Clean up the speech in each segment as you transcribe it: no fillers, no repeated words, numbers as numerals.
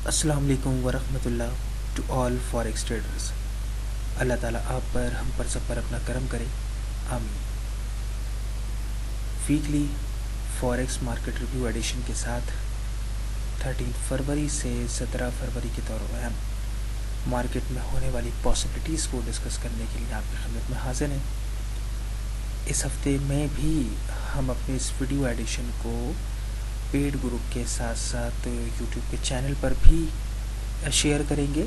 अस्सलाम वालेकुम वरहमतुल्लाह to all forex traders. अल्लाह ताला आप पर, हम पर, सब पर अपना करम करे, आमीन। Weekly forex market review edition के साथ 13 फरवरी से 17 फरवरी के दौरान मार्केट में होने वाली पॉसिबिलिटीज़ को डिस्कस करने के लिए आपकी खिदमत में हाजिर हैं। इस हफ्ते में भी हम अपने इस वीडियो एडिशन को पेड ग्रुप के साथ साथ यूट्यूब के चैनल पर भी शेयर करेंगे,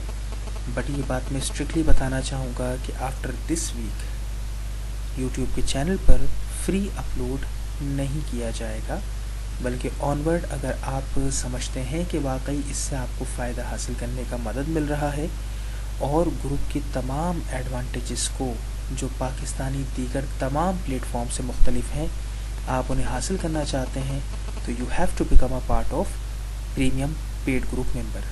बट ये बात मैं स्ट्रिक्टली बताना चाहूँगा कि आफ्टर दिस वीक यूट्यूब के चैनल पर फ्री अपलोड नहीं किया जाएगा, बल्कि ऑनवर्ड अगर आप समझते हैं कि वाकई इससे आपको फ़ायदा हासिल करने का मदद मिल रहा है और ग्रुप की तमाम एडवांटेजेस को जो पाकिस्तानी दीगर तमाम प्लेटफॉर्म से मुख्तलिफ हैं आप उन्हें हासिल करना चाहते हैं, तो you have to become a part of premium paid group member.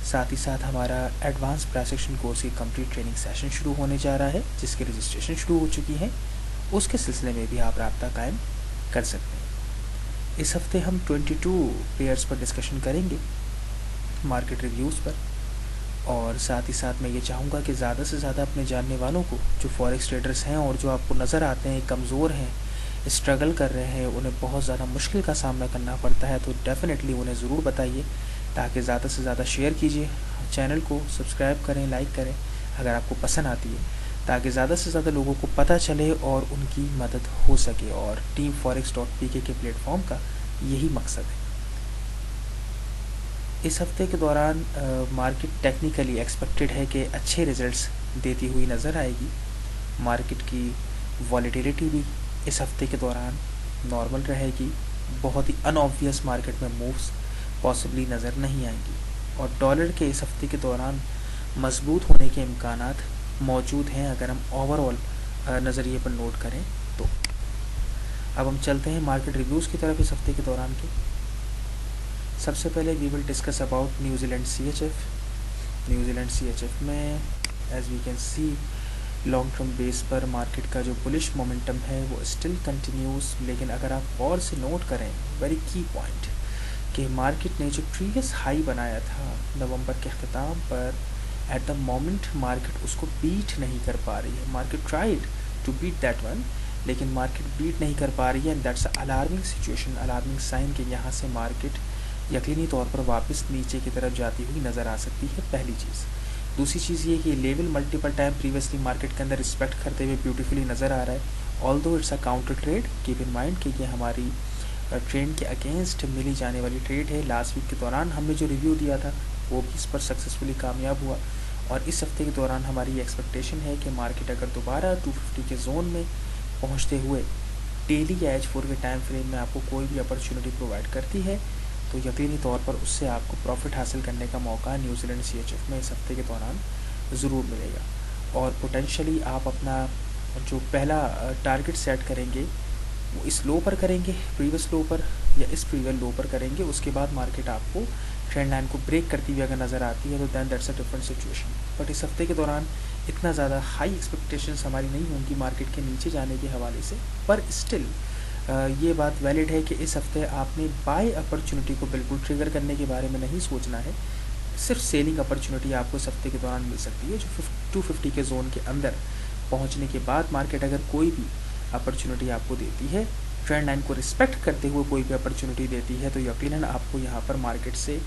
साथ ही साथ हमारा एडवांस प्राइस एक्शन कोर्स की कंप्लीट ट्रेनिंग सेशन शुरू होने जा रहा है, जिसकी रजिस्ट्रेशन शुरू हो चुकी है। उसके सिलसिले में भी आप राब्ता कायम कर सकते हैं। इस हफ्ते हम 22 पेयर्स पर डिस्कशन करेंगे, मार्केट रिव्यूज़ पर, और साथ ही साथ मैं ये चाहूँगा कि ज़्यादा से ज़्यादा अपने जानने वालों को, जो फॉरेक्स ट्रेडर्स हैं और जो आपको नज़र आते हैं कमज़ोर हैं, स्ट्रगल कर रहे हैं, उन्हें बहुत ज़्यादा मुश्किल का सामना करना पड़ता है, तो डेफ़िनेटली उन्हें ज़रूर बताइए, ताकि ज़्यादा से ज़्यादा शेयर कीजिए, चैनल को सब्सक्राइब करें, लाइक करें अगर आपको पसंद आती है, ताकि ज़्यादा से ज़्यादा लोगों को पता चले और उनकी मदद हो सके। और टीम forex.pk के प्लेटफॉर्म का यही मकसद है। इस हफ्ते के दौरान मार्केट टेक्निकली एक्सपेक्टेड है कि अच्छे रिजल्ट्स देती हुई नज़र आएगी। मार्केट की वॉलेटिलिटी भी इस हफ्ते के दौरान नॉर्मल रहेगी। बहुत ही अनऑब्वियस मार्केट में मूव्स पॉसिबली नज़र नहीं आएंगी और डॉलर के इस हफ्ते के दौरान मजबूत होने के इम्कानात मौजूद हैं अगर हम ओवरऑल नज़रिए पर नोट करें तो। अब हम चलते हैं मार्केट रिव्यूज़ की तरफ इस हफ्ते के दौरान के। सबसे पहले we will discuss about New Zealand CHF। New Zealand CHF में as we can see long term base पर मार्केट का जो बुलिश मोमेंटम है वो स्टिल कंटिन्यूस, लेकिन अगर आप गौर से नोट करें वेरी की पॉइंट कि मार्केट ने जो प्रीवियस हाई बनाया था नवंबर के अख्ताम पर, एट द मोमेंट मार्केट उसको बीट नहीं कर पा रही है। Market tried to beat that one, लेकिन मार्केट बीट नहीं कर पा रही है, and that's alarming situation, alarming sign कि यहाँ से मार्केट यकीनी तौर पर वापस नीचे की तरफ जाती हुई नज़र आ सकती है, पहली चीज़। दूसरी चीज़ ये कि level multiple time previously market के अंदर रिस्पेक्ट करते हुए ब्यूटीफुली नज़र आ रहा है। Although it's a counter trade, keep in mind कि ये हमारी ट्रेंड के अगेंस्ट मिली जाने वाली ट्रेड है। लास्ट वीक के दौरान हमने जो रिव्यू दिया था वो भी इस पर सक्सेसफुली कामयाब हुआ, और इस हफ्ते के दौरान हमारी एक्सपेक्टेशन है कि मार्केट अगर दोबारा 250 के जोन में पहुँचते हुए डेली या H4 के टाइम फ्रेम में आपको कोई भी अपॉर्चुनिटी प्रोवाइड करती है, तो यकीनी तौर पर उससे आपको प्रॉफिट हासिल करने का मौका न्यूजीलैंड CHF में इस हफ्ते के दौरान ज़रूर मिलेगा। और पोटेंशली आप अपना जो पहला टारगेट सेट करेंगे वो इस लो पर करेंगे, प्रीवियस लो पर, या इस प्रीवियस लो पर करेंगे। उसके बाद मार्केट आपको ट्रेंड लाइन को ब्रेक करती हुई अगर नज़र आती है तो then that's a different situation. But इस हफ्ते के दौरान इतना ज़्यादा हाई एक्सपेक्टेशंस हमारी नहीं होंगी मार्केट के नीचे जाने के हवाले से, पर स्टिल ये बात वैलिड है कि इस हफ्ते आपने बाय अपॉर्चुनिटी को बिल्कुल ट्रिगर करने के बारे में नहीं सोचना है। सिर्फ सेलिंग अपॉर्चुनिटी आपको इस हफ्ते के दौरान मिल सकती है, जो 250 के जोन के अंदर पहुंचने के बाद मार्केट अगर कोई भी अपॉर्चुनिटी आपको देती है, ट्रेंड लाइन को रिस्पेक्ट करते हुए कोई भी अपॉर्चुनिटी देती है, तो यकीनन आपको यहाँ पर मार्केट से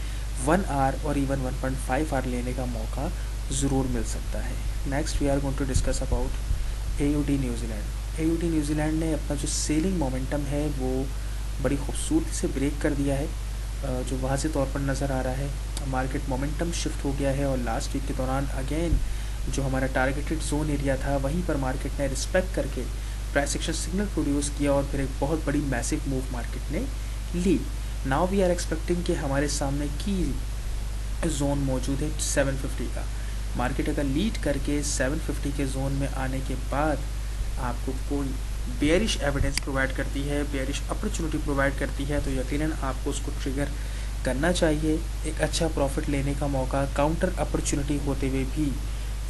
1 आवर और इवन 1.5 आवर लेने का मौका ज़रूर मिल सकता है। Next we are going to discuss about AUD New Zealand. AUD New Zealand ने अपना जो सेलिंग मोमेंटम है वो बड़ी खूबसूरती से ब्रेक कर दिया है, जो वाज़े तौर पर नज़र आ रहा है। मार्केट मोमेंटम शिफ्ट हो गया है और लास्ट वीक के दौरान अगेन जो हमारा टारगेटेड जोन एरिया था वहीं पर मार्केट ने रिस्पेक्ट करके प्राइस एक्शन सिग्नल प्रोड्यूस किया और फिर एक बहुत बड़ी मैसिव मूव मार्केट ने ली। नाउ वी आर एक्सपेक्टिंग कि हमारे सामने की जोन मौजूद है 750 का। मार्केट अगर लीड करके 750 के जोन में आने के बाद आपको कोई बेयरिश एविडेंस प्रोवाइड करती है, बेयरिश अपॉर्चुनिटी प्रोवाइड करती है, तो यकीनन आपको उसको ट्रिगर करना चाहिए। एक अच्छा प्रॉफिट लेने का मौका काउंटर अपॉर्चुनिटी होते हुए भी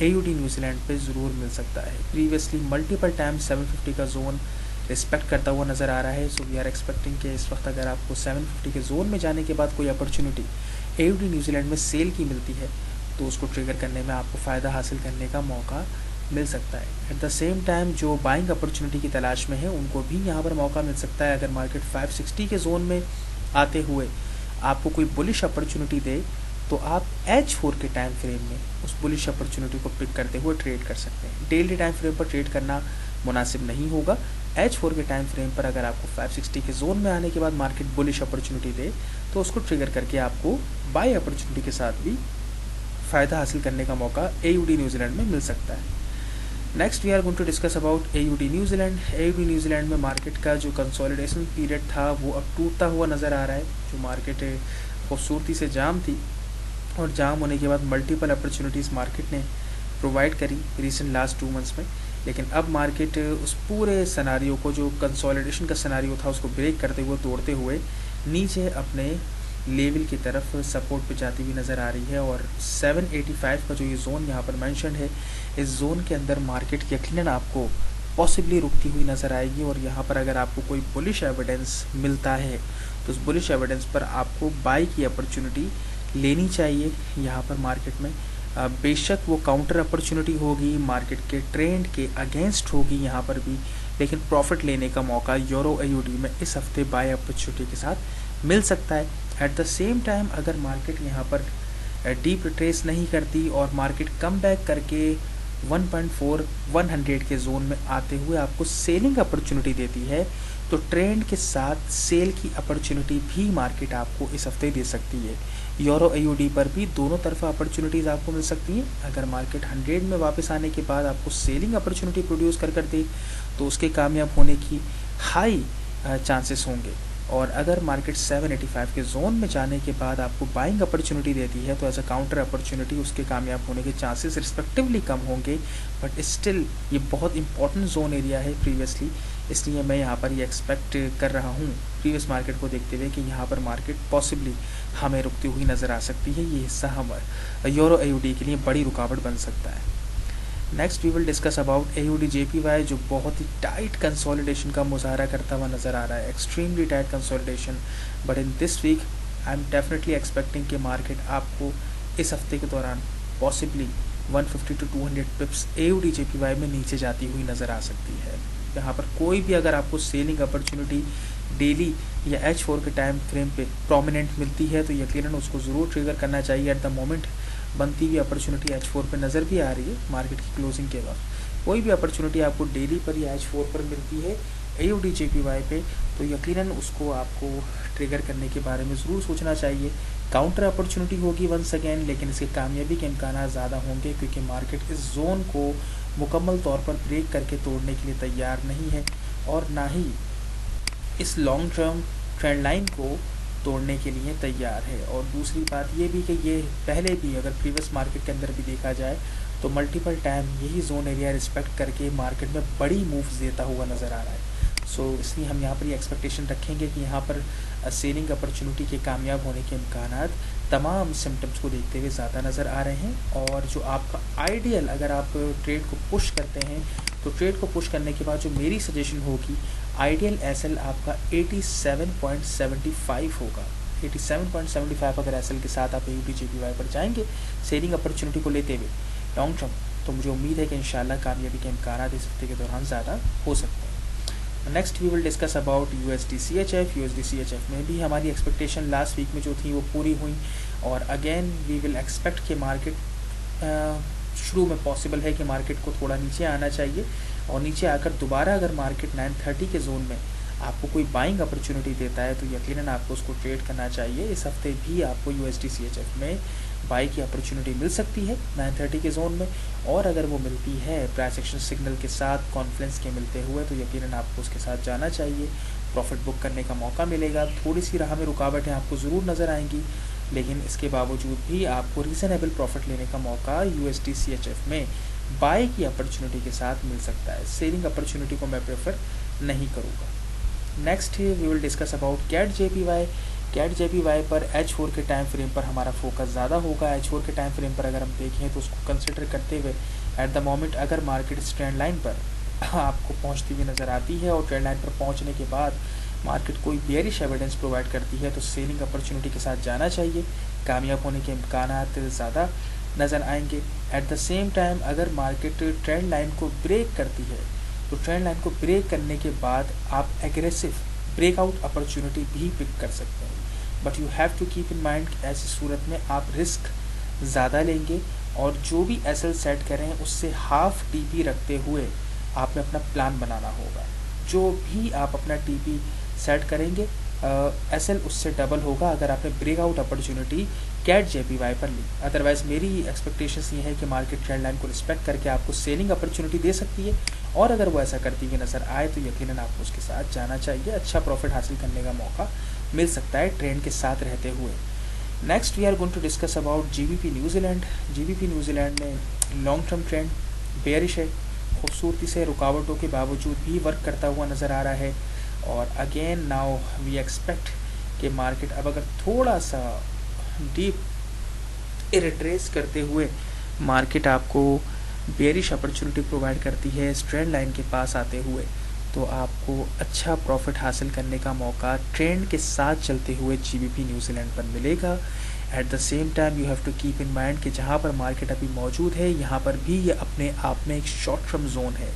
AUD न्यूजीलैंड पे ज़रूर मिल सकता है। प्रीवियसली मल्टीपल टाइम 750 का जोन रिस्पेक्ट करता हुआ नज़र आ रहा है। सो वी आर एक्सपेक्टिंग कि इस वक्त अगर आपको 750 के जोन में जाने के बाद कोई अपॉर्चुनिटी AUD न्यूजीलैंड में सेल की मिलती है तो उसको ट्रिगर करने में आपको फ़ायदा हासिल करने का मौका मिल सकता है। एट द सेम टाइम जो बाइंग अपॉर्चुनिटी की तलाश में है उनको भी यहाँ पर मौका मिल सकता है। अगर मार्केट 560 के जोन में आते हुए आपको कोई बुलिश अपॉर्चुनिटी दे तो आप H4 के टाइम फ्रेम में उस बुलिश अपॉर्चुनिटी को पिक करते हुए ट्रेड कर सकते हैं। डेली टाइम फ्रेम पर ट्रेड करना मुनासिब नहीं होगा। H4 के टाइम फ्रेम पर अगर आपको 560 के जोन में आने के बाद मार्केट बुलिश अपॉर्चुनिटी दे तो उसको ट्रिगर करके आपको बाय अपॉर्चुनिटी के साथ भी फ़ायदा हासिल करने का मौका AUD न्यूजीलैंड में मिल सकता है। Next we are going to discuss about AUD New Zealand. AUD New Zealand में मार्केट का जो कंसोलिडेशन पीरियड था वो अब टूटता हुआ नज़र आ रहा है। जो मार्केट खूबसूरती से जाम थी और जाम होने के बाद मल्टीपल अपॉर्चुनिटीज़ मार्केट ने प्रोवाइड करी रिसेंट लास्ट 2 मंथ्स में, लेकिन अब मार्केट उस पूरे सनारियो को, जो कंसोलिडेशन का सनारियो था, उसको ब्रेक करते हुए, तोड़ते हुए नीचे अपने लेवल की तरफ सपोर्ट पे जाती हुई नज़र आ रही है। और 785 का जो ये जोन यहाँ पर मेंशन है, इस जोन के अंदर मार्केट यकीनन आपको पॉसिबली रुकती हुई नज़र आएगी। और यहाँ पर अगर आपको कोई बुलिश एविडेंस मिलता है तो उस बुलिश एविडेंस पर आपको बाई की अपॉर्चुनिटी लेनी चाहिए यहाँ पर मार्केट में। बेशक वो काउंटर अपॉर्चुनिटी होगी, मार्केट के ट्रेंड के अगेंस्ट होगी यहाँ पर भी, लेकिन प्रॉफिट लेने का मौका यूरो AUD में इस हफ्ते बाय अपॉर्चुनिटी के साथ मिल सकता है। एट द सेम टाइम अगर मार्केट यहाँ पर डीप रिट्रेस नहीं करती और मार्केट कम बैक करके 1.4 के जोन में आते हुए आपको सेलिंग अपॉर्चुनिटी देती है तो ट्रेंड के साथ सेल की अपॉर्चुनिटी भी मार्केट आपको इस हफ्ते दे सकती है। यूरो AUD पर भी दोनों तरफा अपॉर्चुनिटीज़ आपको मिल सकती हैं। अगर मार्केट 100 में वापस आने के बाद आपको सेलिंग अपॉर्चुनिटी प्रोड्यूस कर दे तो उसके कामयाब होने की हाई चांसेस होंगे। और अगर मार्केट 785 के जोन में जाने के बाद आपको बाइंग अपॉर्चुनिटी देती है तो एज अ काउंटर अपॉर्चुनिटी उसके कामयाब होने के चांसेस रिस्पेक्टिवली कम होंगे। बट स्टिल ये बहुत इंपॉर्टेंट जोन एरिया है प्रीवियसली, इसलिए मैं यहाँ पर ये एक्सपेक्ट कर रहा हूँ प्रीवियस मार्केट को देखते हुए कि यहाँ पर मार्केट पॉसिबली हमें रुकती हुई नज़र आ सकती है। ये हिस्सा हमारे यूरो AUD के लिए बड़ी रुकावट बन सकता है। Next we will discuss about AUD JPY, जो बहुत ही टाइट कंसोलिडेशन का मुजाहरा करता हुआ नज़र आ रहा है, extremely tight consolidation. But in this week I am definitely expecting कि मार्केट आपको इस हफ्ते के दौरान possibly 150 to 200 pips AUD JPY में नीचे जाती हुई नज़र आ सकती है। यहाँ पर कोई भी अगर आपको सेलिंग अपॉर्चुनिटी डेली या H4 के टाइम फ्रेम पे प्रोमिनेंट मिलती है तो यकीनन उसको ज़रूर ट्रिगर करना चाहिए। एट द मोमेंट बनती हुई अपॉर्चुनिटी H4 पे नज़र भी आ रही है मार्केट की क्लोजिंग के बाद। कोई भी अपॉर्चुनिटी आपको डेली पर या H4 पर मिलती है AUD JPY पे तो यकीनन उसको आपको ट्रिगर करने के बारे में ज़रूर सोचना चाहिए। काउंटर अपॉर्चुनिटी होगी वंस अगेन, लेकिन इसके कामयाबी के इम्कान ज़्यादा होंगे क्योंकि मार्केट इस जोन को मुकम्मल तौर पर ब्रेक करके तोड़ने के लिए तैयार नहीं है और ना ही इस लॉन्ग टर्म ट्रेंड लाइन को तोड़ने के लिए तैयार है। और दूसरी बात ये भी कि ये पहले भी अगर प्रीवियस मार्केट के अंदर भी देखा जाए तो मल्टीपल टाइम यही जोन एरिया रिस्पेक्ट करके मार्केट में बड़ी मूव्स देता हुआ नज़र आ रहा है। सो इसलिए हम यहाँ पर ये एक्सपेक्टेशन रखेंगे कि यहाँ पर सेलिंग अपॉर्चुनिटी के कामयाब होने के इम्कान तमाम सिम्टम्स को देखते हुए ज़्यादा नज़र आ रहे हैं। और जो आपका आइडियल, अगर आप ट्रेड को पुश करते हैं तो ट्रेड को पुश करने के बाद जो मेरी सजेशन होगी, आइडियल SL आपका 87.75 होगा। 87.75 अगर SL के साथ आप AUD JPY पर जाएंगे सेलिंग अपॉर्चुनिटी को लेते हुए लॉन्ग टर्म, तो मुझे उम्मीद है कि इंशाल्लाह कामयाबी के इम्कान इस हफ्ते के दौरान ज़्यादा हो सकते हैं। Next we will discuss about USD CHF। USD CHF में भी हमारी एक्सपेक्टेशन लास्ट वीक में जो थी वो पूरी हुई और अगेन वी विल एक्सपेक्ट कि मार्केट शुरू में पॉसिबल है कि मार्केट को थोड़ा नीचे आना चाहिए और नीचे आकर दोबारा अगर मार्केट 930 के जोन में आपको कोई बाइंग अपॉर्चुनिटी देता है तो यकीनन आपको उसको ट्रेड करना चाहिए। इस हफ्ते भी आपको USD CHF में बाई की अपॉर्चुनिटी मिल सकती है 930 के जोन में, और अगर वो मिलती है प्राइस एक्शन सिग्नल के साथ कॉन्फ्लेंस के मिलते हुए तो यकीनन आपको उसके साथ जाना चाहिए, प्रॉफिट बुक करने का मौका मिलेगा। थोड़ी सी राह में रुकावटें आपको ज़रूर नज़र आएंगी, लेकिन इसके बावजूद भी आपको रीज़नेबल प्रॉफिट लेने का मौका USD CHF में बाई की अपॉर्चुनिटी के साथ मिल सकता है। सेलिंग अपॉर्चुनिटी को मैं प्रेफर नहीं करूँगा। Next we will discuss about CAD JPY। CAD JPY पर H4 के टाइम फ्रेम पर हमारा फोकस ज़्यादा होगा। H4 के टाइम फ्रेम पर अगर हम देखें तो उसको कंसिडर करते हुए एट द मोमेंट अगर मार्केट इस ट्रेंड लाइन पर आपको पहुंचती हुई नज़र आती है और ट्रेंड लाइन पर पहुंचने के बाद मार्केट कोई बेयरिश एविडेंस प्रोवाइड करती है तो सेलिंग अपॉर्चुनिटी के साथ जाना चाहिए। कामयाब होने के इम्कानात ज़्यादा नज़र आएंगे। एट द सेम टाइम अगर मार्केट ट्रेंड लाइन को ब्रेक करती है तो ट्रेंड लाइन को ब्रेक करने के बाद आप एग्रेसिव ब्रेकआउट अपॉर्चुनिटी भी पिक कर सकते हैं। But you have to keep in mind कि ऐसी सूरत में आप रिस्क ज़्यादा लेंगे और जो भी एसएल सेट करें उससे हाफ टीपी रखते हुए आपने अपना प्लान बनाना होगा। जो भी आप अपना टीपी सेट करेंगे एसएल उससे डबल होगा अगर आपने ब्रेकआउट अपॉर्चुनिटी कैट जेपीवाई पर ली। अदरवाइज मेरी एक्सपेक्टेशंस ये है कि मार्केट ट्रेंड लाइन को रिस्पेक्ट करके आपको सेलिंग अपॉर्चुनिटी दे सकती है और अगर वो ऐसा करती हुई नज़र आए तो यकीनन आपको उसके साथ जाना चाहिए। अच्छा प्रॉफिट हासिल करने का मौका मिल सकता है ट्रेंड के साथ रहते हुए। Next we are going to discuss about GBP New Zealand. GBP New Zealand में लॉन्ग टर्म ट्रेंड बेयरिश है, खूबसूरती से रुकावटों के बावजूद भी वर्क करता हुआ नज़र आ रहा है। और अगेन नाउ वी एक्सपेक्ट कि मार्केट अब अगर थोड़ा सा डीप रिट्रेस करते हुए मार्केट आपको बेयरिश अपॉर्चुनिटी प्रोवाइड करती है ट्रेंड लाइन के पास आते हुए, तो आपको अच्छा प्रॉफिट हासिल करने का मौका ट्रेंड के साथ चलते हुए जीबीपी न्यूजीलैंड पर मिलेगा। At the same time you have to keep in mind कि जहाँ पर मार्केट अभी मौजूद है यहाँ पर भी ये अपने आप में एक शॉर्ट टर्म जोन है,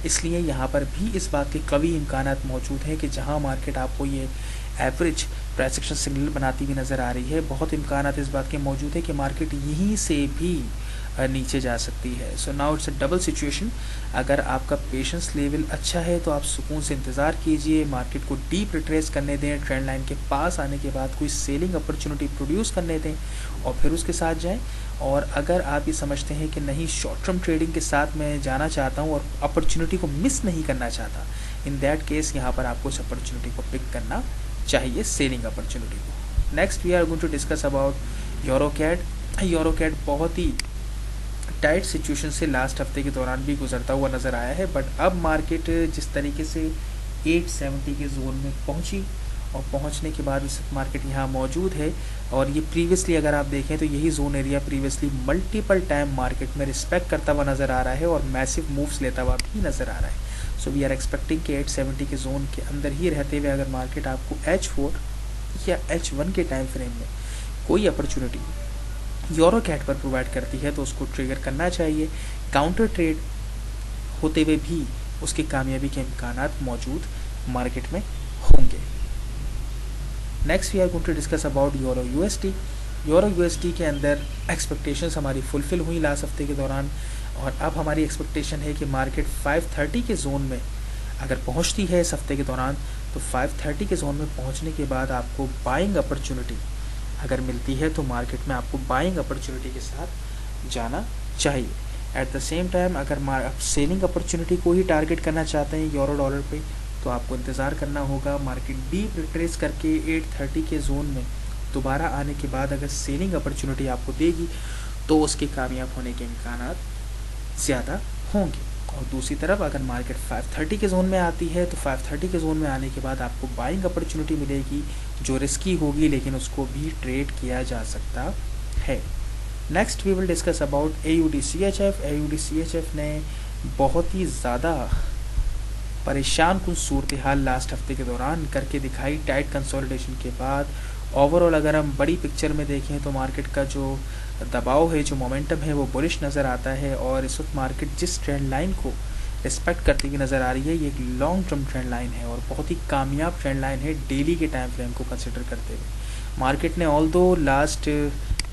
इसलिए यहाँ पर भी इस बात के कवी इम्कानात मौजूद हैं कि जहाँ मार्केट आपको ये एवरेज प्राइस एक्शन सिग्नल बनाती हुई नज़र आ रही है, बहुत इम्कानात इस बात के मौजूद है कि मार्केट यहीं से भी नीचे जा सकती है। So now it's a double situation. अगर आपका पेशेंस लेवल अच्छा है तो आप सुकून से इंतज़ार कीजिए, मार्केट को डीप रिट्रेस करने दें, ट्रेंड लाइन के पास आने के बाद कोई सेलिंग अपॉर्चुनिटी प्रोड्यूस करने दें और फिर उसके साथ जाएं। और अगर आप ये समझते हैं कि नहीं शॉर्ट टर्म ट्रेडिंग के साथ मैं जाना चाहता हूँ और अपॉर्चुनिटी को मिस नहीं करना चाहता, इन दैट केस यहाँ पर आपको उस अपॉर्चुनिटी को पिक करना चाहिए, सेलिंग अपॉर्चुनिटी को। Next we are going to discuss about Eurocad. Eurocad बहुत ही टाइट सिचुएशन से लास्ट हफ्ते के दौरान भी गुजरता हुआ नज़र आया है, बट अब मार्केट जिस तरीके से 870 के जोन में पहुंची और पहुंचने के बाद इस मार्केट यहाँ मौजूद है और ये प्रीवियसली अगर आप देखें तो यही zone area previously multiple time market में रिस्पेक्ट करता हुआ नज़र आ रहा है और मैसिव मूव्स लेता हुआ भी नज़र आ रहा है। सो वी आर एक्सपेक्टिंग कि 870 के जोन के अंदर ही रहते हुए अगर मार्केट आपको H4 या H1 के टाइम फ्रेम में कोई अपॉर्चुनिटी यूरोकैड पर प्रोवाइड करती है तो उसको ट्रिगर करना चाहिए। काउंटर ट्रेड होते हुए भी उसकी कामयाबी के इम्कानात मौजूद मार्केट में होंगे। Next we are going to discuss about euro USD. Euro USD के अंदर एक्सपेक्टेशंस हमारी फुलफिल हुई लास्ट हफ्ते के दौरान और अब हमारी एक्सपेक्टेशन है कि मार्केट 530 के जोन में अगर पहुंचती है इस हफ्ते के दौरान तो 530 के जोन में पहुंचने के बाद आपको बाइंग अपॉर्चुनिटी अगर मिलती है तो मार्केट में आपको बाइंग अपॉर्चुनिटी के साथ जाना चाहिए। एट द सेम टाइम अगर आप सेलिंग अपॉर्चुनिटी को ही टारगेट करना चाहते हैं यूरो डॉलर पे तो आपको इंतज़ार करना होगा। मार्केट डीप रिट्रेस करके 830 के जोन में दोबारा आने के बाद अगर सेलिंग अपॉर्चुनिटी आपको देगी तो उसके कामयाब होने के इम्कानात ज़्यादा होंगे। और दूसरी तरफ अगर मार्केट 530 के जोन में आती है तो 530 के जोन में आने के बाद आपको बाइंग अपॉर्चुनिटी मिलेगी जो रिस्की होगी लेकिन उसको भी ट्रेड किया जा सकता है। Next we will discuss about AUD-CHF। AUD-CHF ने बहुत ही ज़्यादा परेशान कुन सूरत हाल लास्ट हफ्ते के दौरान करके दिखाई टाइट कंसोलिडेशन के बाद। ओवरऑल अगर हम बड़ी पिक्चर में देखें तो मार्केट का जो दबाव है, जो मोमेंटम है वो बुलिश नज़र आता है और इस वक्त मार्केट जिस ट्रेंड लाइन को रिस्पेक्ट करती हुई नज़र आ रही है ये एक लॉन्ग टर्म ट्रेंड लाइन है और बहुत ही कामयाब ट्रेंड लाइन है डेली के टाइम फ्रेम को कंसिडर करते हुए। मार्केट ने ऑल्दो लास्ट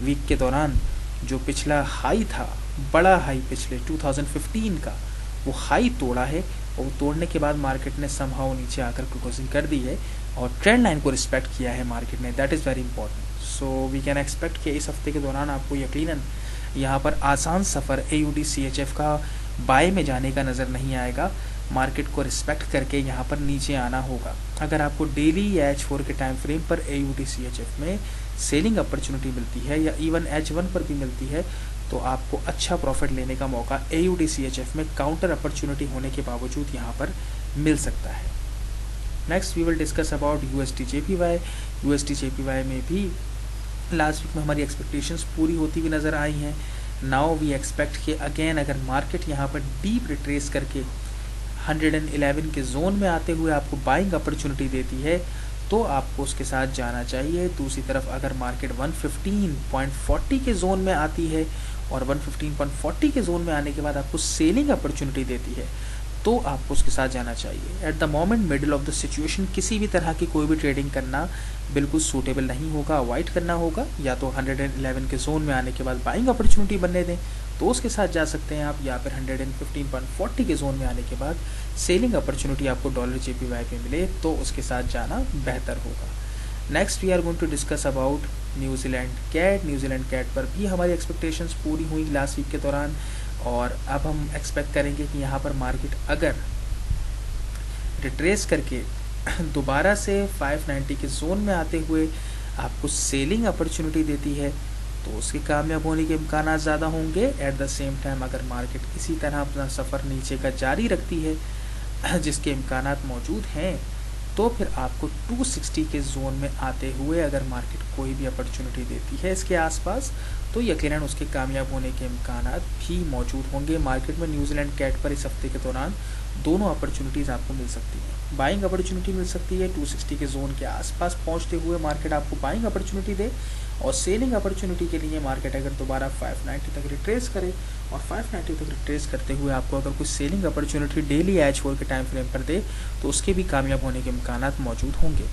वीक के दौरान जो पिछला हाई था, बड़ा हाई पिछले 2015 का, वो हाई तोड़ा है और वो तोड़ने के बाद मार्केट ने समहाउ नीचे आकर क्लोजिंग कर दी है और ट्रेंड लाइन को रिस्पेक्ट किया है मार्केट ने। That is very important. So we can expect कि इस हफ्ते के दौरान आपको यकीनन यहाँ पर आसान सफ़र AUD-CHF का बाय में जाने का नज़र नहीं आएगा। मार्केट को रिस्पेक्ट करके यहाँ पर नीचे आना होगा। अगर आपको डेली या H4 के टाइम फ्रेम पर AUD-CHF में सेलिंग अपॉर्चुनिटी मिलती है या इवन H1 पर भी मिलती है तो आपको अच्छा प्रॉफिट लेने का मौका AUD-CHF में काउंटर अपॉर्चुनिटी होने के बावजूद यहाँ पर मिल सकता है। Next we will discuss about USD-JPY। USD-JPY में भी लास्ट वीक में हमारी एक्सपेक्टेशंस पूरी होती हुई नज़र आई हैं। नाउ वी एक्सपेक्ट कि अगेन अगर मार्केट यहाँ पर डीप रिट्रेस करके 111 के जोन में आते हुए आपको बाइंग अपॉर्चुनिटी देती है तो आपको उसके साथ जाना चाहिए। दूसरी तरफ अगर मार्केट 115.40 के जोन में आती है और 115.40 के जोन में आने के बाद आपको सेलिंग अपॉर्चुनिटी देती है तो आपको उसके साथ जाना चाहिए। Eight the moment middle of the situation किसी भी तरह की कोई भी ट्रेडिंग करना बिल्कुल सूटेबल नहीं होगा, अवॉइड करना होगा। या तो 111 के जोन में आने के बाद बाइंग अपॉर्चुनिटी बनने दें तो उसके साथ जा सकते हैं आप, या फिर 115.40 के जोन में आने के बाद सेलिंग अपॉर्चुनिटी आपको डॉलर JPY पे मिले तो उसके साथ जाना बेहतर होगा। Next we are going to discuss about New Zealand CAD. New Zealand CAD पर भी हमारी एक्सपेक्टेशंस पूरी हुई लास्ट वीक के दौरान, और अब हम एक्सपेक्ट करेंगे कि यहाँ पर मार्केट अगर रिट्रेस करके दोबारा से 590 के जोन में आते हुए आपको सेलिंग अपॉर्चुनिटी देती है तो उसके कामयाब होने के इम्कान ज़्यादा होंगे। एट द सेम टाइम अगर मार्केट इसी तरह अपना सफ़र नीचे का जारी रखती है जिसके इम्कान मौजूद हैं तो फिर आपको 260 के जोन में आते हुए अगर मार्केट कोई भी अपॉर्चुनिटी देती है इसके आसपास तो यकीनन उसके कामयाब होने के इम्कान भी मौजूद होंगे। मार्केट में न्यूजीलैंड कैट पर इस हफ्ते के दौरान दोनों अपॉर्चुनिटीज़ आपको मिल सकती हैं। बाइंग अपॉर्चुनिटी मिल सकती है 260 के जोन के आसपास पहुंचते हुए मार्केट आपको बाइंग अपॉर्चुनिटी दे, और सेलिंग अपॉर्चुनिटी के लिए मार्केट अगर दोबारा 590 तक रिट्रेस करे और 590 तक रिट्रेस करते हुए आपको अगर कोई सेलिंग अपॉर्चुनिटी डेली H4 के टाइम फ्रेम पर दे तो उसके भी कामयाब होने के इम्कान मौजूद होंगे।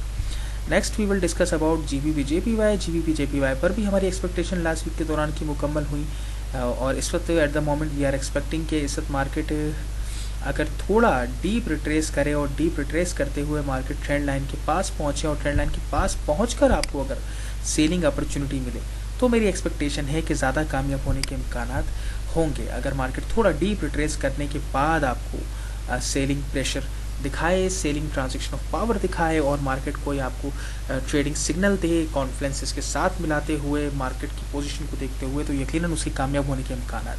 Next we will discuss about GBP JPY। GBP JPY पर भी हमारी एक्सपेक्टेशन लास्ट वीक के दौरान की मुकम्मल हुई, और इस वक्त at the moment we are expecting कि इस वक्त मार्केट अगर थोड़ा डीप रिट्रेस करे और डीप रिट्रेस करते हुए मार्केट ट्रेंड लाइन के पास पहुंचे और ट्रेंड लाइन के पास पहुंचकर आपको अगर सेलिंग अपॉर्चुनिटी मिले तो मेरी एक्सपेक्टेशन है कि ज़्यादा कामयाब होने के इम्कान होंगे। अगर मार्केट थोड़ा डीप रिट्रेस करने के बाद आपको सेलिंग प्रेशर दिखाए, सेलिंग ट्रांजैक्शन ऑफ पावर दिखाए और मार्केट कोई आपको ट्रेडिंग सिग्नल दे कॉन्फ्लुएंसेस के साथ मिलाते हुए मार्केट की पोजीशन को देखते हुए तो यकीनन उसके कामयाब होने के इम्कान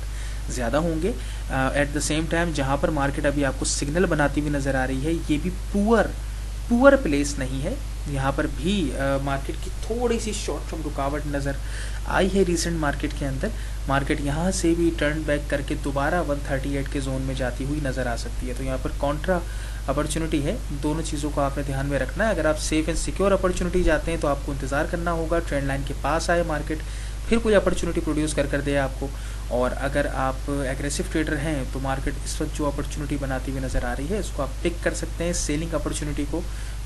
ज़्यादा होंगे। एट द सेम टाइम जहाँ पर मार्केट अभी आपको सिग्नल बनाती हुई नज़र आ रही है ये भी पुअर प्लेस नहीं है। यहाँ पर भी मार्केट की थोड़ी सी शॉर्ट टर्म रुकावट नज़र आई है रिसेंट मार्केट के अंदर। मार्केट यहाँ से भी टर्न बैक करके दोबारा 138 के जोन में जाती हुई नज़र आ सकती है, तो यहाँ पर कॉन्ट्रा अपॉर्चुनिटी है। दोनों चीज़ों को आपने ध्यान में रखना है। अगर आप सेफ एंड सिक्योर अपॉर्चुनिटी जाते हैं तो आपको इंतज़ार करना होगा ट्रेंड लाइन के पास आए मार्केट फिर कोई अपॉर्चुनिटी प्रोड्यूस कर दे आपको, और अगर आप एग्रेसिव ट्रेडर हैं तो मार्केट इस वक्त जो अपॉर्चुनिटी बनाती हुई नज़र आ रही है इसको आप पिक कर सकते हैं सेलिंग अपॉर्चुनिटी को,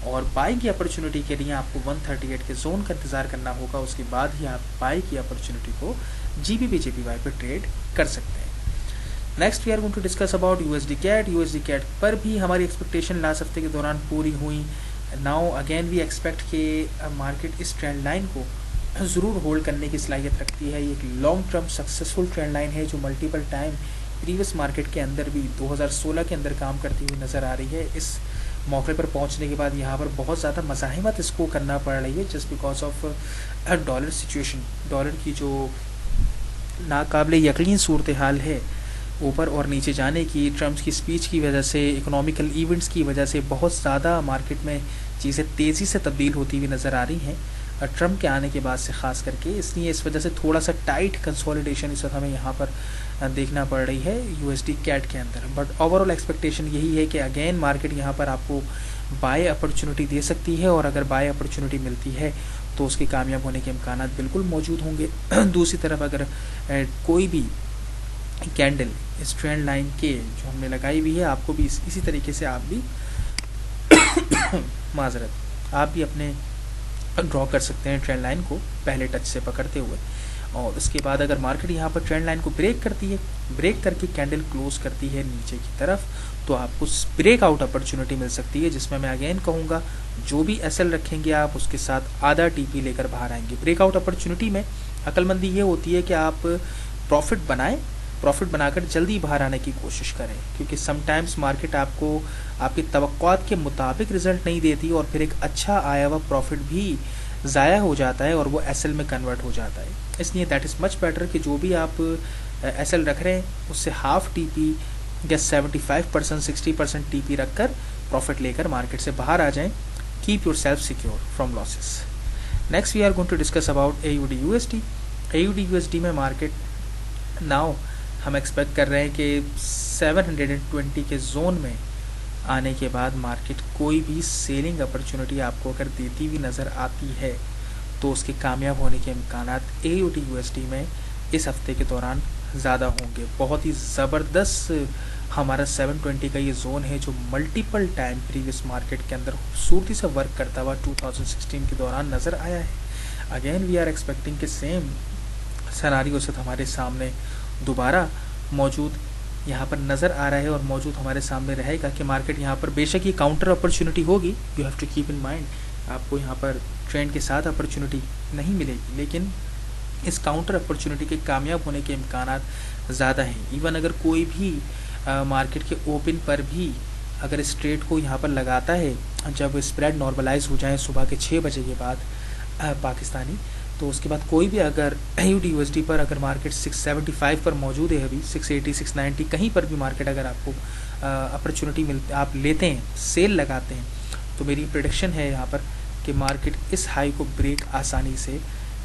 और बाई की अपॉर्चुनिटी के लिए आपको 138 के जोन का इंतज़ार करना होगा। उसके बाद ही आप बाई की अपॉर्चुनिटी को GBP JPY पर ट्रेड कर सकते हैं। Next we are going to discuss about USD cat. USD cat पर भी हमारी एक्सपेक्टेशन लास्ट हफ्ते के दौरान पूरी हुई। नाउ अगेन वी एक्सपेक्ट कि मार्केट इस ट्रेंड लाइन को ज़रूर होल्ड करने की सलाहियत रखती है। ये एक long term successful trend line है जो मल्टीपल टाइम प्रीवियस मार्केट के अंदर भी 2016 के अंदर काम करती हुई नज़र आ रही है। इस मौके पर पहुंचने के बाद यहाँ पर बहुत ज़्यादा मज़ाहिमत इसको करना पड़ रही है just because of dollar situation. Dollar की जो नाकाबिले यकीन सूरत हाल है ऊपर और नीचे जाने की, ट्रम्प की स्पीच की वजह से, इकोनॉमिकल इवेंट्स की वजह से बहुत ज़्यादा मार्केट में चीज़ें तेज़ी से तब्दील होती हुई नज़र आ रही हैं ट्रम्प के आने के बाद से ख़ास करके। इसलिए इस वजह से थोड़ा सा टाइट कंसोलिडेशन इस वक्त हमें यहाँ पर देखना पड़ रही है USD कैट के अंदर। बट ओवरऑल एक्सपेक्टेशन यही है कि अगेन मार्केट यहाँ पर आपको बाय अपॉर्चुनिटी दे सकती है, और अगर बाय अपॉर्चुनिटी मिलती है तो उसके कामयाब होने के इम्कान बिल्कुल मौजूद होंगे। दूसरी तरफ अगर कोई भी कैंडल इस ट्रेंड लाइन के जो हमने लगाई हुई है आपको भी इसी तरीके से आप भी आप भी अपने ड्रॉ कर सकते हैं ट्रेंड लाइन को पहले टच से पकड़ते हुए, और उसके बाद अगर मार्केट यहाँ पर ट्रेंड लाइन को ब्रेक करती है, ब्रेक करके कैंडल क्लोज करती है नीचे की तरफ, तो आपको ब्रेकआउट अपॉर्चुनिटी मिल सकती है जिसमें मैं अगेन कहूँगा जो भी SL रखेंगे आप उसके साथ आधा TP लेकर बाहर आएंगे। ब्रेकआउट अपॉर्चुनिटी में अक्लमंदी ये होती है कि आप प्रॉफिट बनाकर जल्दी बाहर आने की कोशिश करें, क्योंकि समटाइम्स मार्केट आपको आपकी तवक्कुआत के मुताबिक रिजल्ट नहीं देती और फिर एक अच्छा आया हुआ प्रॉफिट भी ज़ाया हो जाता है और वो SL में कन्वर्ट हो जाता है। इसलिए दैट इज़ मच बेटर कि जो भी आप SL रख रहे हैं उससे हाफ TP या 75% 60% TP रखकर प्रॉफिट लेकर मार्केट से बाहर आ जाएं। Keep yourself secure from losses. Next we are going to discuss about AUD USD। AUD USD में मार्केट नाउ हम एक्सपेक्ट कर रहे हैं कि 720 के जोन में आने के बाद मार्केट कोई भी सेलिंग अपॉर्चुनिटी आपको अगर देती हुई नज़र आती है तो उसके कामयाब होने के इम्कान AUD USD में इस हफ्ते के दौरान ज़्यादा होंगे। बहुत ही ज़बरदस्त हमारा 720 का ये जोन है जो मल्टीपल टाइम प्रीवियस मार्केट के अंदर खूबसूरती से वर्क करता हुआ 2016 के दौरान नज़र आया है। अगेन वी आर एक्सपेक्टिंग कि सेम सिनेरियो से हमारे सामने दोबारा मौजूद यहाँ पर नज़र आ रहा है और मौजूद हमारे सामने रहेगा कि मार्केट यहाँ पर बेशक ये काउंटर अपॉर्चुनिटी होगी, you have to keep in mind, आपको यहाँ पर ट्रेंड के साथ अपॉर्चुनिटी नहीं मिलेगी, लेकिन इस काउंटर अपॉर्चुनिटी के कामयाब होने के इम्कान ज़्यादा हैं। इवन अगर कोई भी मार्केट के ओपन पर भी अगर इस ट्रेड को यहाँ पर लगाता है, जब स्प्रेड नॉर्मलाइज हो जाए सुबह के 6 बजे के बाद पाकिस्तानी, तो उसके बाद कोई भी अगर AUD USD पर अगर मार्केट 675 पर मौजूद है, अभी 680 690 कहीं पर भी मार्केट अगर आपको अपॉर्चुनिटी मिलती, आप लेते हैं, सेल लगाते हैं, तो मेरी प्रेडिक्शन है यहाँ पर कि मार्केट इस हाई को ब्रेक आसानी से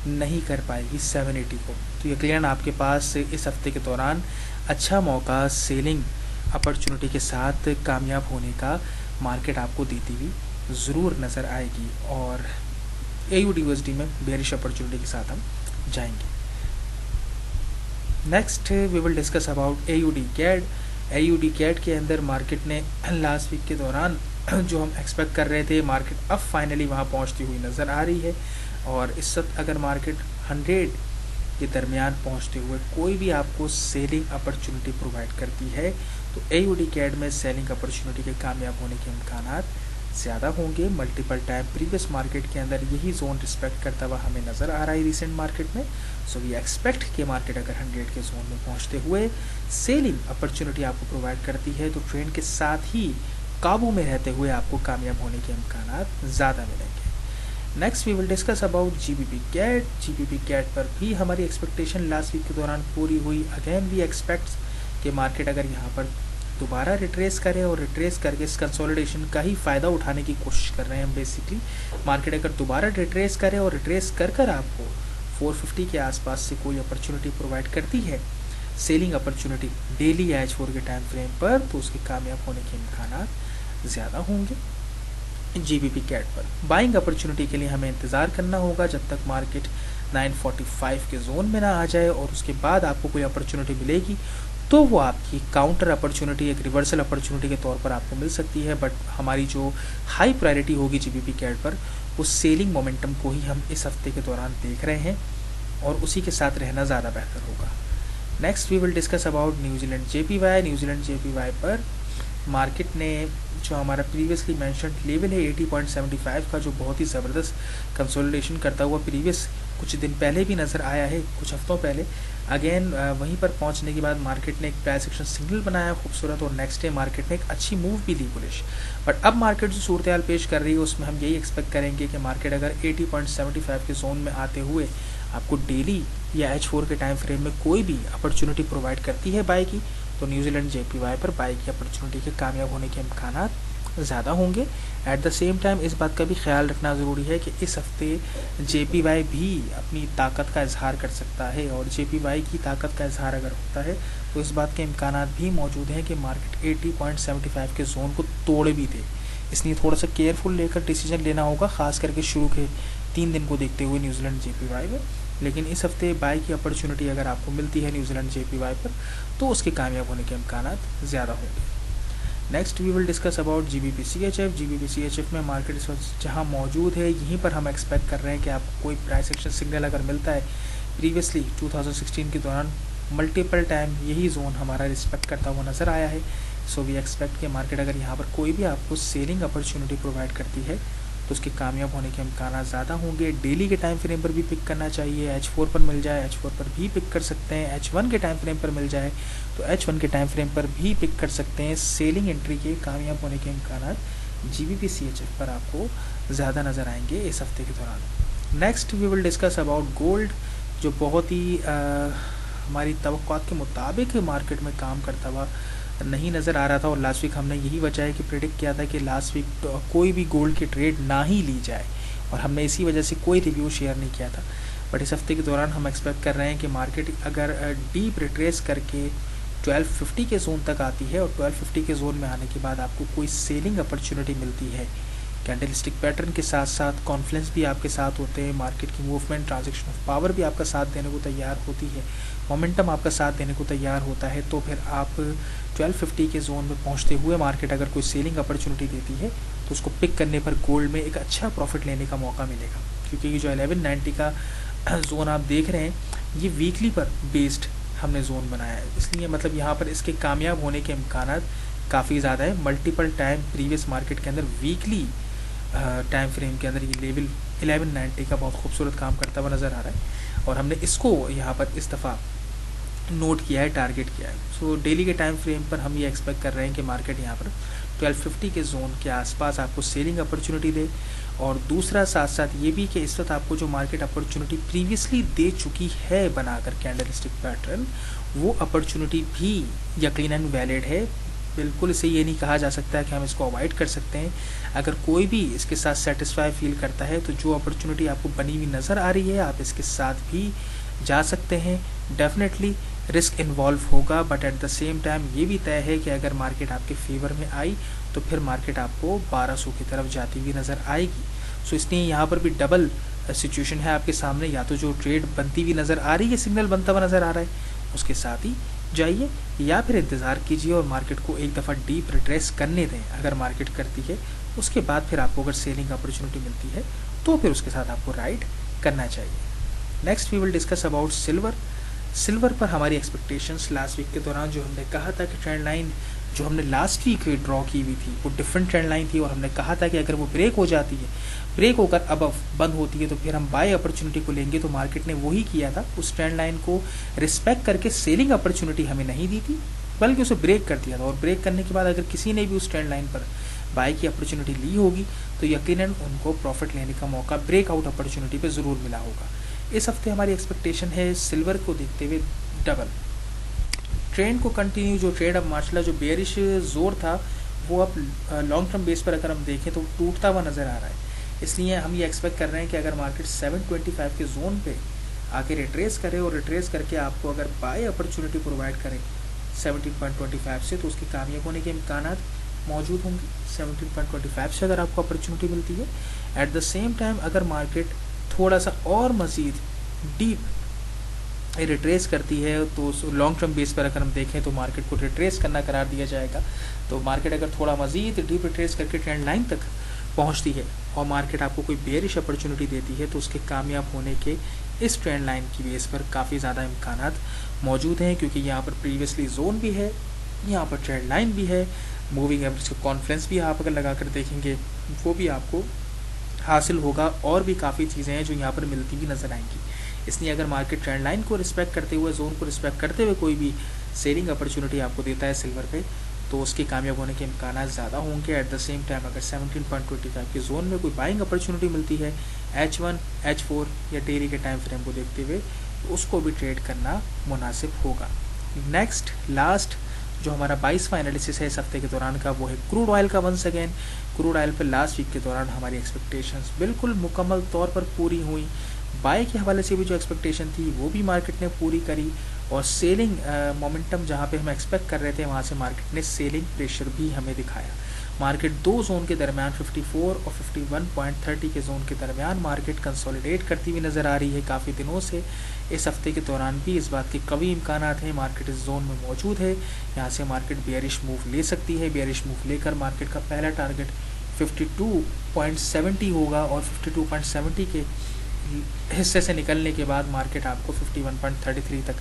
नहीं कर पाएगी 780 को। तो यकीनन आपके पास इस हफ्ते के दौरान अच्छा मौका सेलिंग अपॉर्चुनिटी के साथ कामयाब होने का मार्केट आपको देती हुई ज़रूर नज़र आएगी और AUD USD में बेरिश अपॉर्चुनिटी के साथ हम जाएंगे। Next we will discuss about AUD CAD। AUD CAD के अंदर मार्केट ने लास्ट वीक के दौरान जो हम एक्सपेक्ट कर रहे थे, मार्केट अब फाइनली वहाँ पहुँचती हुई नज़र आ रही है और इस वक्त अगर मार्केट 100 के दरमियान पहुँचते हुए कोई भी आपको सेलिंग अपॉर्चुनिटी प्रोवाइड करती है तो AUD CAD में सेलिंग अपॉर्चुनिटी के कामयाब होने के इम्कान ज़्यादा होंगे। मल्टीपल टाइम प्रीवियस मार्केट के अंदर यही जोन रिस्पेक्ट करता हुआ हमें नज़र आ रहा है रिसेंट मार्केट में। सो वी एक्सपेक्ट कि मार्केट अगर 100 के जोन में पहुंचते हुए सेलिंग अपॉर्चुनिटी आपको प्रोवाइड करती है तो ट्रेंड के साथ ही काबू में रहते हुए आपको कामयाब होने के इम्कान ज़्यादा मिलेंगे। Next we will discuss about GBP CAD। GBP CAD पर भी हमारी एक्सपेक्टेशन लास्ट वीक के दौरान पूरी हुई। अगेन वी एक्सपेक्ट कि मार्केट अगर यहाँ पर दोबारा रिट्रेस करें और रिट्रेस करके इस कंसोलिडेशन का ही फ़ायदा उठाने की कोशिश कर रहे हैं हम बेसिकली। मार्केट अगर दोबारा रिट्रेस करे और रिट्रेस कर आपको 450 के आसपास से कोई अपॉर्चुनिटी प्रोवाइड करती है सेलिंग अपॉर्चुनिटी डेली या H4 के टाइम फ्रेम पर, तो उसके कामयाब होने के इम्कान ज़्यादा होंगे। GBP CAD पर बाइंग अपॉर्चुनिटी के लिए हमें इंतज़ार करना होगा जब तक मार्केट 945 के जोन में ना आ जाए और उसके बाद आपको कोई अपॉर्चुनिटी मिलेगी तो वो आपकी काउंटर अपॉर्चुनिटी, एक रिवर्सल अपॉर्चुनिटी के तौर पर आपको मिल सकती है। बट हमारी जो हाई प्रायोरिटी होगी GBP CAD पर, वो सेलिंग मोमेंटम को ही हम इस हफ्ते के दौरान देख रहे हैं और उसी के साथ रहना ज़्यादा बेहतर होगा। Next we will discuss about New Zealand JPY। New Zealand JPY पर मार्केट ने जो हमारा प्रीवियसली मेंशन्ड लेवल है 80.75 का, जो बहुत ही ज़बरदस्त कंसोलिडेशन करता हुआ प्रीवियस कुछ दिन पहले भी नज़र आया है, कुछ हफ्तों पहले। अगेन वहीं पर पहुंचने के बाद मार्केट ने एक प्राइस एक्शन सिग्नल बनाया खूबसूरत और नेक्स्ट डे मार्केट ने एक अच्छी मूव भी ली बुलिश। बट अब मार्केट जो सूरत हाल पेश कर रही है उसमें हम यही एक्सपेक्ट करेंगे कि मार्केट अगर 80.75 के जोन में आते हुए आपको डेली या H4 के टाइम फ्रेम में कोई भी अपॉर्चुनिटी प्रोवाइड करती है बाय की, तो न्यूजीलैंड JPY पर बाय की अपॉर्चुनिटी के कामयाब होने के इम्कान ज़्यादा होंगे। एट द सेम टाइम इस बात का भी ख्याल रखना ज़रूरी है कि इस हफ्ते JPY भी अपनी ताकत का इजहार कर सकता है और JPY की ताकत का इजहार अगर होता है तो इस बात के इम्कान भी मौजूद हैं कि मार्केट 80.75 के जोन को तोड़ भी दे। इसलिए थोड़ा सा केयरफुल लेकर डिसीजन लेना होगा, ख़ास करके शुरू के 3 दिन को देखते हुए न्यूजीलैंड JPY में। लेकिन इस हफ्ते बाय की अपॉर्चुनिटी अगर आपको मिलती है न्यूजीलैंड JPY पर तो उसके कामयाब होने के इम्कान ज़्यादा होंगे। Next we will discuss about GBP CHF। GBP CHF में मार्केट इस वक्त जहाँ मौजूद है यहीं पर हम एक्सपेक्ट कर रहे हैं कि आपको कोई प्राइस एक्शन सिग्नल अगर मिलता है। प्रीवियसली 2016 के दौरान मल्टीपल टाइम यही जोन हमारा रिस्पेक्ट करता हुआ नज़र आया है। सो वी एक्सपेक्ट कि मार्केट अगर यहाँ पर कोई भी आपको सेलिंग अपॉर्चुनिटी प्रोवाइड करती है तो उसके कामयाब होने के इम्कान ज़्यादा होंगे। डेली के टाइम फ्रेम पर भी पिक करना चाहिए, H4 पर मिल जाए H4 पर भी पिक कर सकते हैं, H1 के टाइम फ्रेम पर मिल जाए तो H1 के टाइम फ्रेम पर भी पिक कर सकते हैं। सेलिंग एंट्री के कामयाब होने के इम्कान GBP CHF पर आपको ज़्यादा नज़र आएंगे इस हफ्ते के दौरान। Next we will discuss about gold, जो बहुत ही हमारी तवक्कुआत के मुताबिक मार्केट में काम करता हुआ नहीं नज़र आ रहा था और लास्ट वीक हमने यही वजह है कि प्रेडिक्ट किया था कि लास्ट वीक तो कोई भी गोल्ड की ट्रेड ना ही ली जाए और हमने इसी वजह से कोई रिव्यू शेयर नहीं किया था। बट इस हफ्ते के दौरान हम एक्सपेक्ट कर रहे हैं कि मार्केट अगर डीप रिट्रेस करके 1250 के जोन तक आती है और 1250 के जोन में आने के बाद आपको कोई सेलिंग अपॉर्चुनिटी मिलती है, कैंडलस्टिक पैटर्न के साथ साथ कॉन्फ्लुएंस भी आपके साथ होते हैं, मार्केट की मूवमेंट, ट्रांजैक्शन ऑफ पावर भी आपका साथ देने को तैयार होती है, मोमेंटम आपका साथ देने को तैयार होता है, तो फिर आप 1250 के जोन में पहुंचते हुए मार्केट अगर कोई सेलिंग अपॉर्चुनिटी देती है तो उसको पिक करने पर गोल्ड में एक अच्छा प्रॉफिट लेने का मौका मिलेगा। क्योंकि ये जो 1190 का जोन आप देख रहे हैं ये वीकली पर बेस्ड हमने जोन बनाया है, इसलिए मतलब यहाँ पर इसके कामयाब होने के इम्कान काफ़ी ज़्यादा है। मल्टीपल टाइम प्रीवियस मार्केट के अंदर वीकली टाइम फ्रेम के अंदर ये लेवल 1190 का बहुत खूबसूरत काम करता हुआ नज़र आ रहा है और हमने इसको यहाँ पर इस दफ़ा नोट किया है, टारगेट किया है। सो डेली के टाइम फ्रेम पर हम ये एक्सपेक्ट कर रहे हैं कि मार्केट यहाँ पर 1250 के जोन के आसपास आपको सेलिंग अपॉर्चुनिटी दे, और दूसरा साथ साथ ये भी कि इस वक्त आपको जो मार्केट अपॉर्चुनिटी प्रीवियसली दे चुकी है बनाकर कैंडलस्टिक पैटर्न, वो अपॉर्चुनिटी भी यकीनन वैलिड है। बिल्कुल इसे ये नहीं कहा जा सकता है कि हम इसको अवॉइड कर सकते हैं। अगर कोई भी इसके साथ सेटिस्फाई फील करता है तो जो अपॉर्चुनिटी आपको बनी हुई नज़र आ रही है आप इसके साथ भी जा सकते हैं। डेफिनेटली रिस्क इन्वॉल्व होगा, but at the same time ये भी तय है कि अगर मार्केट आपके फेवर में आई तो फिर मार्केट आपको 1200 की तरफ जाती हुई नज़र आएगी। सो इसलिए यहाँ पर भी डबल सिचुएशन है आपके सामने, या तो जो ट्रेड बनती हुई नज़र आ रही है, सिग्नल बनता हुआ नज़र आ रहा है, उसके साथ ही जाइए, या फिर इंतज़ार कीजिए और मार्केट को एक दफ़ा डीप रिट्रेस करने दें। अगर मार्केट करती है उसके बाद फिर आपको अगर सेलिंग अपॉर्चुनिटी मिलती है तो फिर उसके साथ आपको राइड करना चाहिए। Next we will discuss about silver. Silver पर हमारी एक्सपेक्टेशंस लास्ट वीक के दौरान जो हमने कहा था कि ट्रेंड लाइन जो हमने लास्ट वीक ड्रॉ की हुई थी वो डिफरेंट ट्रेंड लाइन थी, और हमने कहा था कि अगर वो ब्रेक हो जाती है, ब्रेक होकर अब बंद होती है, तो फिर हम बाय अपॉर्चुनिटी को लेंगे। तो मार्केट ने वही किया था, उस ट्रेंड लाइन को रिस्पेक्ट करके सेलिंग अपॉर्चुनिटी हमें नहीं दी थी, बल्कि उसे ब्रेक कर दिया था। और ब्रेक करने के बाद अगर किसी ने भी उस ट्रेंड लाइन पर बाय की अपॉर्चुनिटी ली होगी तो यकीनन उनको प्रॉफिट लेने का मौका ब्रेकआउट अपॉर्चुनिटी पे ज़रूर मिला होगा। इस हफ्ते हमारी एक्सपेक्टेशन है सिल्वर को देखते हुए डबल ट्रेंड को कंटिन्यू। जो ट्रेड अब माशाल्लाह जो बेयरिश जोर था वो अब लॉन्ग टर्म बेस पर अगर हम देखें तो टूटता हुआ नज़र आ रहा है। इसलिए हम ये एक्सपेक्ट कर रहे हैं कि अगर मार्केट 725 के जोन पे आके रिट्रेस करे और रिट्रेस करके आपको अगर बाय अपॉर्चुनिटी प्रोवाइड करे 17.25 से, तो उसके कामयाब होने के इम्कान मौजूद होंगे। 17.25 से अगर आपको अपॉर्चुनिटी मिलती है, एट द सेम टाइम अगर मार्केट थोड़ा सा और मज़ीद डीप रिट्रेस करती है तो लॉन्ग टर्म बेस पर अगर हम देखें तो मार्केट को रिट्रेस करना करार दिया जाएगा। तो मार्केट अगर थोड़ा मज़ीद डीप रिट्रेस करके ट्रेंड लाइन तक पहुंचती है और मार्केट आपको कोई बेयरिश अपॉर्चुनिटी देती है, तो उसके कामयाब होने के इस ट्रेंड लाइन की बेस पर काफ़ी ज़्यादा इम्कान मौजूद हैं, क्योंकि यहाँ पर प्रीवियसली जोन भी है, यहाँ पर ट्रेंड लाइन भी है, मूविंग एवरेज का कॉन्फ्लुएंस भी आप अगर लगा कर देखेंगे वो भी आपको हासिल होगा, और भी काफ़ी चीज़ें हैं जो यहाँ पर मिलती भी नज़र आएंगी। इसलिए अगर मार्केट ट्रेंड लाइन को रिस्पेक्ट करते हुए, जोन को रिस्पेक्ट करते हुए कोई भी सेलिंग अपॉर्चुनिटी आपको देता है सिल्वर पे, तो उसके कामयाब होने के इम्कान ज़्यादा होंगे। एट द सेम टाइम अगर 17.25 के जोन में कोई बाइंग अपॉर्चुनिटी मिलती है H1, H4 या डेली के टाइम फ्रेम को देखते हुए, तो उसको भी ट्रेड करना मुनासिब होगा। नेक्स्ट लास्ट जो हमारा 22वां एनालिसिस है इस हफ्ते के दौरान का, वो है क्रूड ऑयल का। वंस अगेन क्रूड ऑयल पर लास्ट वीक के दौरान हमारी एक्सपेक्टेशंस बिल्कुल मुकम्मल तौर पर पूरी हुई। बाय के हवाले से भी जो एक्सपेक्टेशन थी वो भी मार्केट ने पूरी करी, और सेलिंग मोमेंटम जहाँ पे हम एक्सपेक्ट कर रहे थे वहाँ से मार्केट ने सेलिंग प्रेशर भी हमें दिखाया। मार्केट दो जोन के दरमियान 54 और 51.30 के जोन के दरमियान मार्केट कंसोलिडेट करती हुई नज़र आ रही है काफ़ी दिनों से। इस हफ्ते के दौरान भी इस बात के कवी इम्कान हैं, मार्केट इस जोन में मौजूद है, यहाँ से मार्केट बेयरिश मूव ले सकती है। बेयरिश मूव लेकर मार्केट का पहला टारगेट 52.70 होगा, और 52.70 के हिस्से से निकलने के बाद मार्केट आपको 51.33 तक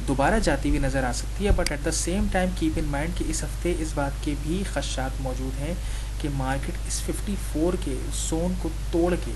दोबारा जाती हुई नज़र आ सकती है। But at the same time keep in mind कि इस हफ्ते इस बात के भी खदशात मौजूद हैं कि मार्केट इस 54 के जोन को तोड़ के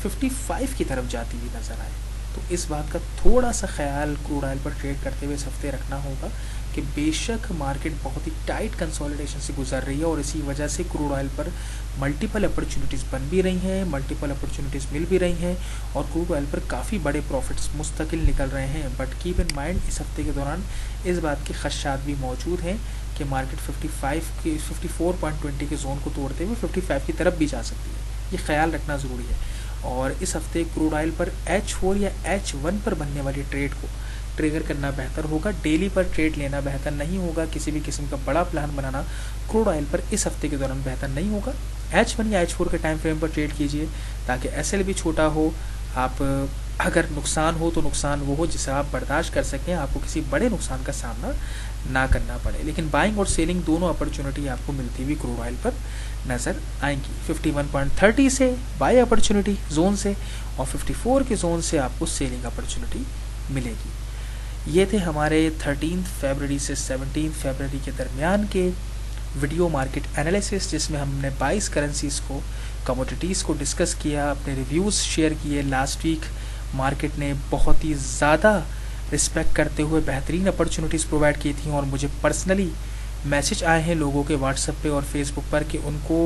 55 की तरफ जाती हुई नज़र आए। तो इस बात का थोड़ा सा ख्याल क्रूड ऑयल पर ट्रेड करते हुए इस हफ्ते रखना होगा कि बेशक मार्केट बहुत ही टाइट कंसोलिडेशन से गुजर रही है, और इसी वजह से क्रूड ऑयल पर मल्टीपल अपॉर्चुनिटीज़ बन भी रही हैं, मल्टीपल अपॉर्चुनिटीज़ मिल भी रही हैं, और क्रूड ऑयल पर काफ़ी बड़े प्रॉफिट्स मुस्तकिल निकल रहे हैं। बट कीप इन माइंड इस हफ्ते के दौरान इस बात के खदशात भी मौजूद हैं कि मार्केट 54.20 के जोन को तोड़ते हुए 55 की तरफ भी जा सकती है, ये ख्याल रखना ज़रूरी है। और इस हफ्ते क्रूड ऑयल पर H4 या H1 पर बनने वाली ट्रेड को ट्रिगर करना बेहतर होगा। डेली पर ट्रेड लेना बेहतर नहीं होगा। किसी भी किस्म का बड़ा प्लान बनाना क्रूड ऑयल पर इस हफ्ते के दौरान बेहतर नहीं होगा। H1 या H4 के टाइम फ्रेम पर ट्रेड कीजिए ताकि SL भी छोटा हो। आप अगर नुकसान हो तो नुकसान वो हो जिसे आप बर्दाश्त कर सकें, आपको किसी बड़े नुकसान का सामना ना करना पड़े। लेकिन बाइंग और सेलिंग दोनों अपॉर्चुनिटी आपको मिलती हुई क्रूड ऑयल पर नज़र आएंगी। 51.30 से बाय अपॉर्चुनिटी जोन से और 54 के जोन से आपको सेलिंग अपॉर्चुनिटी मिलेगी। ये थे हमारे 13 फरवरी से 17 फरवरी के दरमियान के वीडियो मार्केट एनालिसिस, जिसमें हमने 22 करेंसीज को, कमोडिटीज़ को डिस्कस किया, अपने रिव्यूज़ शेयर किए। लास्ट वीक मार्केट ने बहुत ही ज़्यादा रिस्पेक्ट करते हुए बेहतरीन अपॉर्चुनिटीज़ प्रोवाइड की थी और मुझे पर्सनली मैसेज आए हैं लोगों के व्हाट्सएप पे और फेसबुक पर कि उनको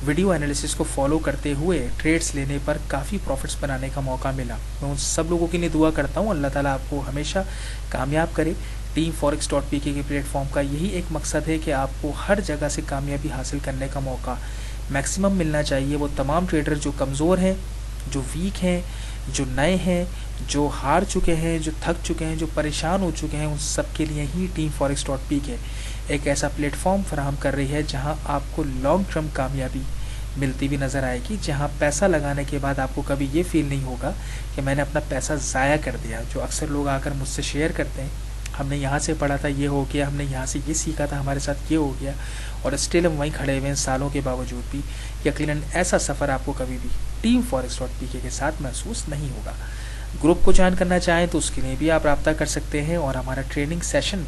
वीडियो एनालिसिस को फॉलो करते हुए ट्रेड्स लेने पर काफ़ी प्रॉफिट्स बनाने का मौका मिला। मैं उन सब लोगों के लिए दुआ करता हूँ, अल्लाह ताला आपको हमेशा कामयाब करे। टीम फॉरेक्स.pk के प्लेटफॉर्म का यही एक मकसद है कि आपको हर जगह से कामयाबी हासिल करने का मौका मैक्सिमम मिलना चाहिए। वो तमाम ट्रेडर जो कमज़ोर हैं, जो वीक हैं, जो नए हैं, जो हार चुके हैं, जो थक चुके हैं, जो परेशान हो चुके हैं, उन सब के लिए ही टीम फॉरेक्स.pk एक ऐसा प्लेटफॉर्म फराहम कर रही है जहां आपको लॉन्ग टर्म कामयाबी मिलती भी नज़र आएगी, जहां पैसा लगाने के बाद आपको कभी ये फील नहीं होगा कि मैंने अपना पैसा ज़ाया कर दिया। जो अक्सर लोग आकर मुझसे शेयर करते हैं, हमने यहाँ से पढ़ा था ये हो गया, हमने यहाँ से ये सीखा था, हमारे साथ ये हो गया, और स्टिल हम वहीं खड़े हुए हैं सालों के बावजूद भी। यकीनन ऐसा सफ़र आपको कभी भी टीम फॉरेक्स.pk के साथ महसूस नहीं होगा। ग्रुप को ज्वाइन करना चाहें तो उसके लिए भी आप रब्ता कर सकते हैं और हमारा training session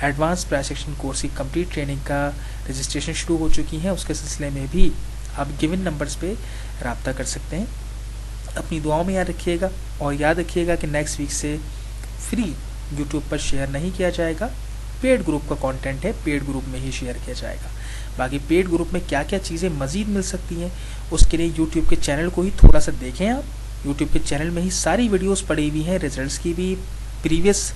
advance price action course की कंप्लीट ट्रेनिंग का रजिस्ट्रेशन शुरू हो चुकी है। उसके सिलसिले में भी आप गिवन नंबर्स पे रब्ता कर सकते हैं। अपनी दुआओं में याद रखिएगा और याद रखिएगा कि नेक्स्ट वीक से फ्री यूट्यूब पर शेयर नहीं किया जाएगा। पेड ग्रुप का कंटेंट है, पेड ग्रुप में ही शेयर किया जाएगा। बाकी पेड ग्रुप में क्या क्या चीज़ें मज़ीद मिल सकती हैं उसके लिए यूट्यूब के चैनल को ही थोड़ा सा देखें। आप यूट्यूब के चैनल में ही सारी वीडियोस पड़ी हुई हैं, रिजल्ट्स की भी, प्रीवियस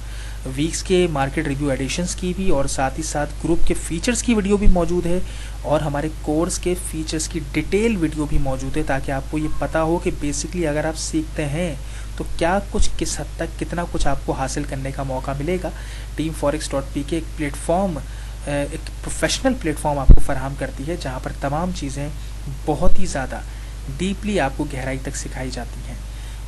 वीक्स के मार्केट रिव्यू एडिशंस की भी, और साथ ही साथ ग्रुप के फीचर्स की वीडियो भी मौजूद है और हमारे कोर्स के फीचर्स की डिटेल वीडियो भी मौजूद है, ताकि आपको ये पता हो कि बेसिकली अगर आप सीखते हैं तो क्या कुछ, किस हद तक, कितना कुछ आपको हासिल करने का मौका मिलेगा। टीम फॉरेक्स.pk एक प्लेटफॉर्म, एक प्रोफेशनल प्लेटफॉर्म आपको फराहम करती है जहाँ पर तमाम चीज़ें बहुत ही ज़्यादा डीपली आपको गहराई तक सिखाई जाती हैं।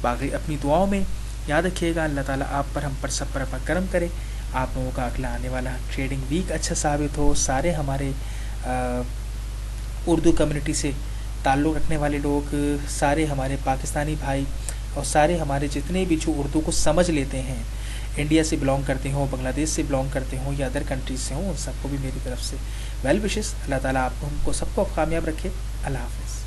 बाकी अपनी दुआओं में याद रखिएगा, अल्लाह ताला आप पर, हम पर, सब पर अपना करम करे। आप लोगों का अगला आने वाला ट्रेडिंग वीक अच्छा साबित हो। सारे हमारे उर्दू कम्युनिटी से ताल्लुक़ रखने वाले लोग, सारे हमारे पाकिस्तानी भाई और सारे हमारे जितने भी जो उर्दू को समझ लेते हैं, इंडिया से बिलोंग करते हों, बांग्लादेश से बिलोंग करते हों या अदर कंट्रीज से हों, उन सबको भी मेरी तरफ से वेल विशेस। अल्लाह ताला आपको, हमको सबको कामयाब रखे। अल्लाह हाफ़िज़।